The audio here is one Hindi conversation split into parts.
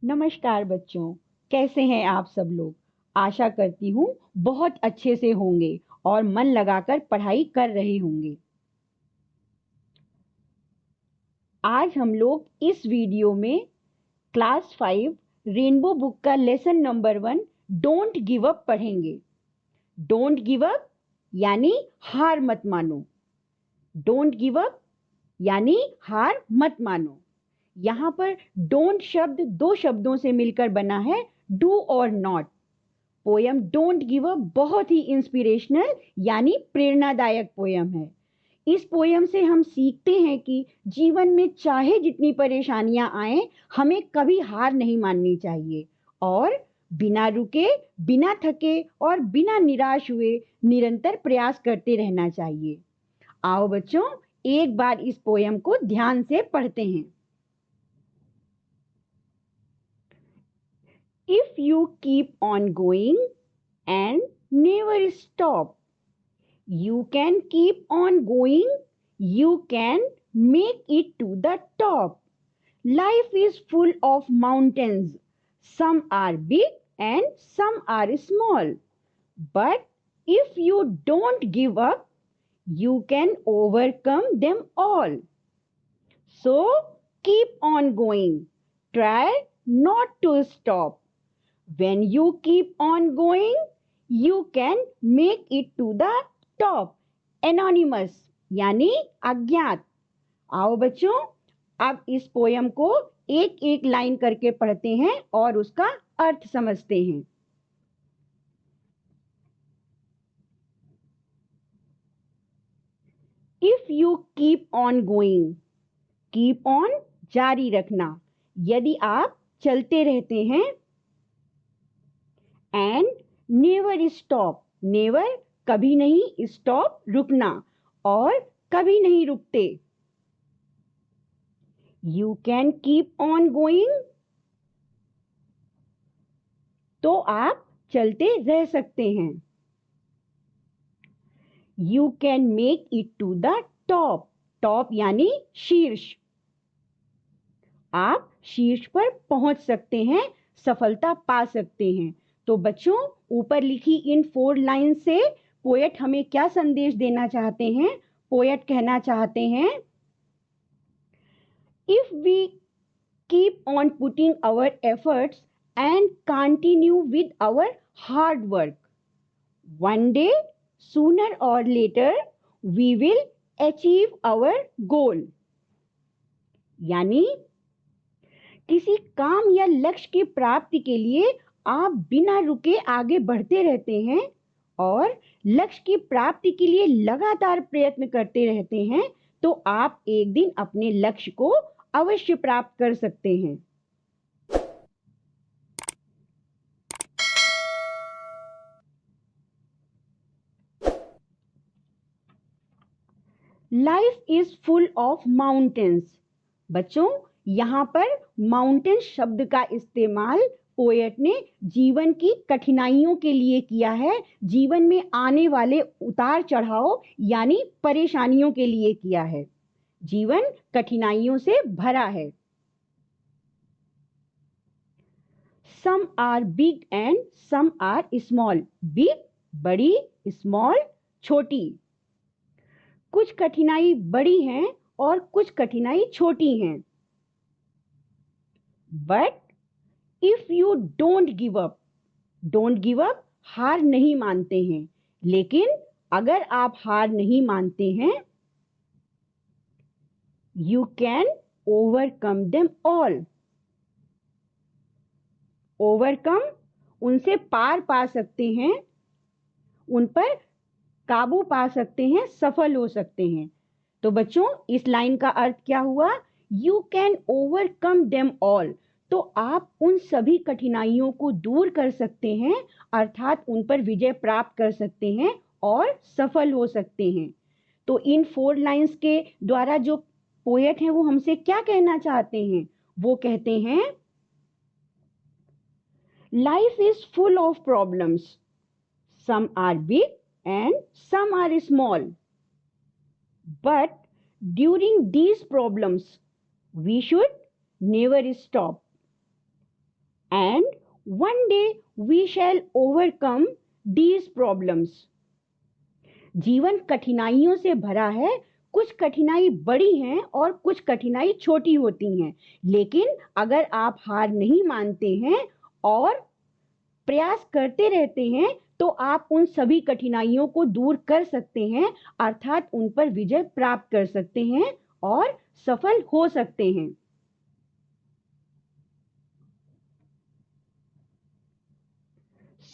नमस्कार बच्चों, कैसे हैं आप सब लोग। आशा करती हूँ बहुत अच्छे से होंगे और मन लगाकर पढ़ाई कर रहे होंगे। आज हम लोग इस वीडियो में क्लास 5 रेनबो बुक का lesson number 1 don't give up पढ़ेंगे। डोंट गिव अप यानी हार मत मानो। डोंट गिव अप यानी हार मत मानो। यहाँ पर डोंट शब्द दो शब्दों से मिलकर बना है, डू और not. Poem don't give up बहुत ही इंस्पिरेशनल यानी प्रेरणादायक पोयम है। इस पोयम से हम सीखते हैं कि जीवन में चाहे जितनी परेशानियां आए, हमें कभी हार नहीं माननी चाहिए और बिना रुके, बिना थके और बिना निराश हुए निरंतर प्रयास करते रहना चाहिए। आओ बच्चों, एक बार इस पोयम को ध्यान से पढ़ते हैं। If you keep on going and never stop, you can keep on going, you can make it to the top. Life is full of mountains. Some are big and some are small. But if you don't give up, you can overcome them all. So keep on going. Try not to stop. When you keep on going, you can make it to the top. Anonymous यानी अज्ञात। आओ बच्चों, अब इस पोयम को एक एक लाइन करके पढ़ते हैं और उसका अर्थ समझते हैं। If you keep on going, keep on जारी रखना, यदि आप चलते रहते हैं। एंड नेवर स्टॉप, नेवर कभी नहीं, स्टॉप रुकना और कभी नहीं रुकते। You can keep on going, तो आप चलते रह सकते हैं। You can make it to the top, top यानी शीर्ष। आप शीर्ष पर पहुंच सकते हैं, सफलता पा सकते हैं। तो बच्चों, ऊपर लिखी इन 4 लाइन से पोएट हमें क्या संदेश देना चाहते हैं। पोएट कहना चाहते हैं, if we keep on putting our efforts and continue with our hard work, one day sooner or later we will achieve our goal. यानी किसी काम या लक्ष्य की प्राप्ति के लिए आप बिना रुके आगे बढ़ते रहते हैं और लक्ष्य की प्राप्ति के लिए लगातार प्रयत्न करते रहते हैं, तो आप एक दिन अपने लक्ष्य को अवश्य प्राप्त कर सकते हैं। Life is full of mountains. बच्चों, यहाँ पर माउंटेन शब्द का इस्तेमाल पोएट ने जीवन की कठिनाइयों के लिए किया है, जीवन में आने वाले उतार चढ़ाव यानी परेशानियों के लिए किया है। जीवन कठिनाइयों से भरा है। Some are big and some are small, big बड़ी, स्मॉल छोटी। कुछ कठिनाई बड़ी हैं और कुछ कठिनाई छोटी हैं। But if you don't give up, don't give up हार नहीं मानते हैं, लेकिन अगर आप हार नहीं मानते हैं, you can overcome them all. Overcome उनसे पार पा सकते हैं, उन पर काबू पा सकते हैं, सफल हो सकते हैं। तो बच्चों, इस लाइन का अर्थ क्या हुआ। You can overcome them all, तो आप उन सभी कठिनाइयों को दूर कर सकते हैं, अर्थात उन पर विजय प्राप्त कर सकते हैं और सफल हो सकते हैं। तो इन 4 लाइंस के द्वारा जो पोएट हैं वो हमसे क्या कहना चाहते हैं। वो कहते हैं, life is full of problems, some are big and some are small, but during these problems we should never stop. One day we shall overcome these problems. जीवन कठिनाइयों से भरा है, कुछ कठिनाई बड़ी हैं और कुछ कठिनाई छोटी होती हैं, लेकिन अगर आप हार नहीं मानते हैं और प्रयास करते रहते हैं तो आप उन सभी कठिनाइयों को दूर कर सकते हैं, अर्थात उन पर विजय प्राप्त कर सकते हैं और सफल हो सकते हैं।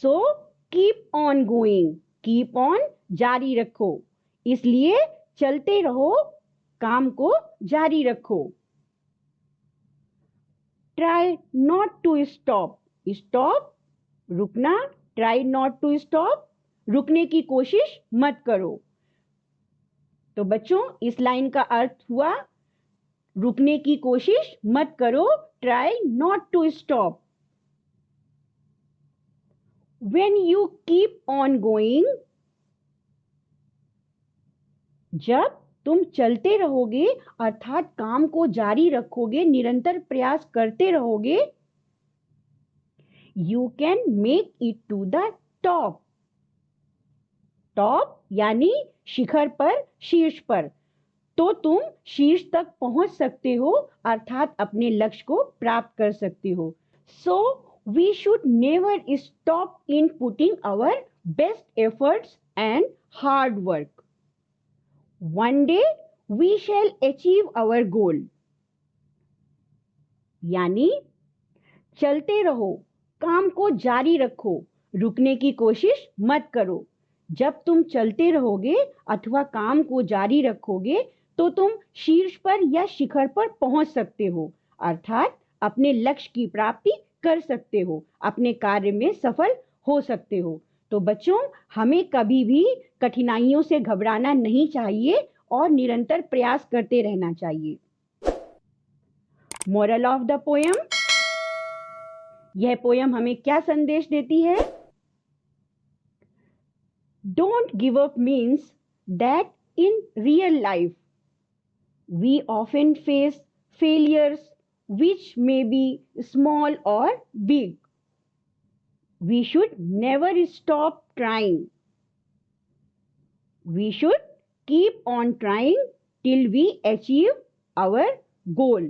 So keep on going, keep on जारी रखो, इसलिए चलते रहो, काम को जारी रखो। Try not to stop, stop रुकना, ट्राई नॉट टू स्टॉप रुकने की कोशिश मत करो। तो बच्चों इस लाइन का अर्थ हुआ रुकने की कोशिश मत करो, try not to stop. When you keep on going, जब तुम चलते रहोगे अर्थात काम को जारी रखोगे, निरंतर प्रयास करते रहोगे, you can make it to the top. Top यानी शिखर पर, शीर्ष पर, तो तुम शीर्ष तक पहुंच सकते हो, अर्थात अपने लक्ष्य को प्राप्त कर सकते हो। So we should never stop in putting our best efforts and hard work. One day we shall achieve our goal. यानी चलते रहो, काम को जारी रखो, रुकने की कोशिश मत करो। जब तुम चलते रहोगे अथवा काम को जारी रखोगे तो तुम शीर्ष पर या शिखर पर पहुंच सकते हो, अर्थात अपने लक्ष्य की प्राप्ति कर सकते हो, अपने कार्य में सफल हो सकते हो। तो बच्चों हमें कभी भी कठिनाइयों से घबराना नहीं चाहिए और निरंतर प्रयास करते रहना चाहिए। मोरल ऑफ द पोयम, यह पोयम हमें क्या संदेश देती है? Don't give up means that in real life we often face failures which may be small or big. We should never stop trying. We should keep on trying till we achieve our goal.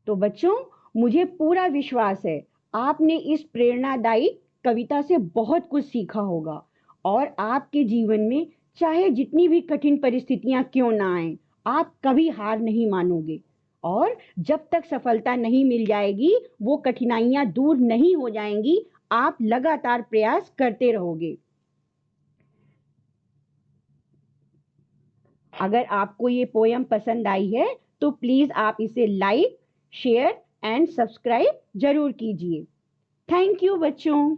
तो बच्चों मुझे पूरा विश्वास है आपने इस प्रेरणादायी कविता से बहुत कुछ सीखा होगा और आपके जीवन में चाहे जितनी भी कठिन परिस्थितियां क्यों ना आए, आप कभी हार नहीं मानोगे और जब तक सफलता नहीं मिल जाएगी, वो कठिनाइयां दूर नहीं हो जाएंगी, आप लगातार प्रयास करते रहोगे। अगर आपको ये पोयम पसंद आई है तो प्लीज आप इसे लाइक, शेयर एंड सब्सक्राइब जरूर कीजिए। थैंक यू बच्चों।